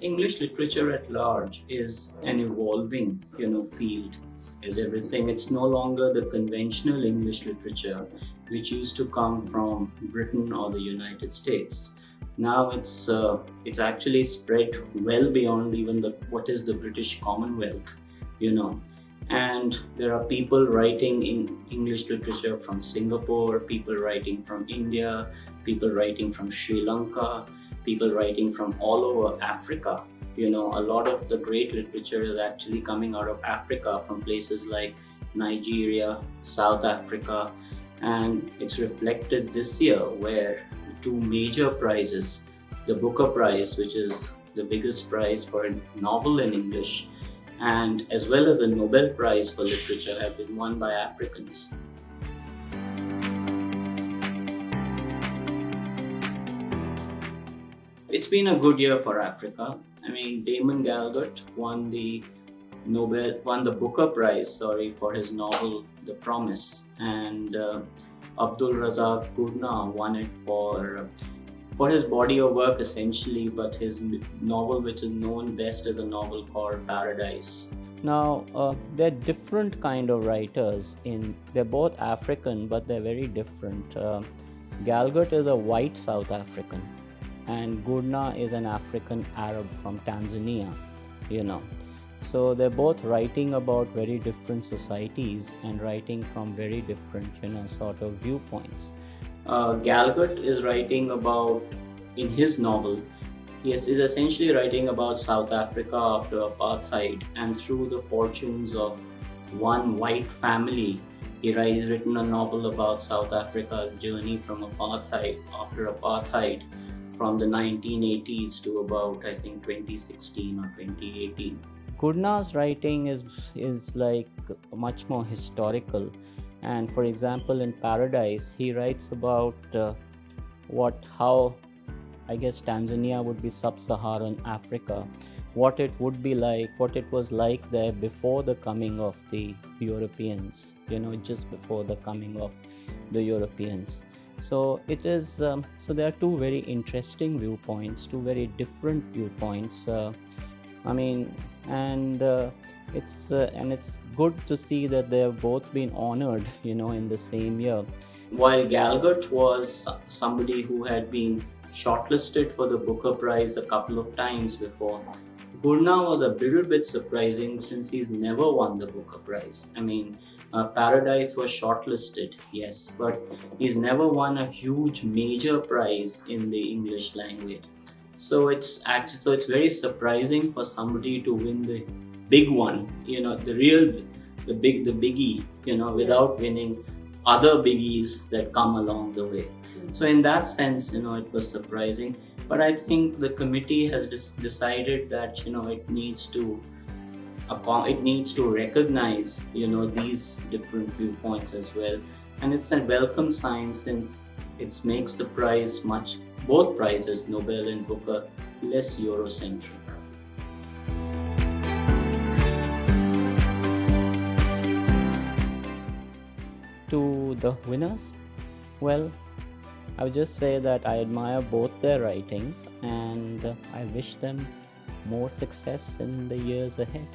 English literature at large is an evolving, field. Is everything. It's no longer the conventional English literature which used to come from Britain or the United States. Now it's actually spread well beyond even the what is the British Commonwealth, you know. And there are people writing in English literature from Singapore, people writing from India, people writing from Sri Lanka, people writing from all over Africa. A lot of the great literature is actually coming out of Africa from places like Nigeria, South Africa, and it's reflected this year where two major prizes, the Booker Prize, which is the biggest prize for a novel in English, and as well as the Nobel Prize for Literature have been won by Africans. It's been a good year for Africa. Damon Galgut won the Booker Prize, for his novel *The Promise*, and Abdulrazak Gurnah won it for his body of work essentially, but his novel, which is known best as a novel called *Paradise*. Now, they're different kind of writers. They're both African, but they're very different. Galgut is a white South African, and Gurnah is an African Arab from Tanzania, So they're both writing about very different societies and writing from very different, sort of viewpoints. Galgut is writing about, in his novel, is essentially writing about South Africa after apartheid, and through the fortunes of one white family, he's written a novel about South Africa's journey from after apartheid, from the 1980s to about, I think, 2016 or 2018. Gurnah's writing is like much more historical, and for example in *Paradise* he writes about how I guess Tanzania would be sub-Saharan Africa, what it would be like, what it was like there before the coming of the Europeans, just before the coming of the Europeans. So it is. So there are two very interesting viewpoints, two very different viewpoints. It's good to see that they have both been honored, in the same year. While Galgut was somebody who had been shortlisted for the Booker Prize a couple of times before, Gurnah was a little bit surprising since he's never won the Booker Prize. *Paradise* was shortlisted, yes, but he's never won a huge major prize in the English language. So it's very surprising for somebody to win the big one, the biggie, without winning other biggies that come along the way. So in that sense, it was surprising. But I think the committee has decided that it needs to recognize these different viewpoints as well, and it's a welcome sign since it makes the prize both prizes, Nobel and Booker, less Eurocentric. To the winners, well, I would just say that I admire both their writings and I wish them more success in the years ahead.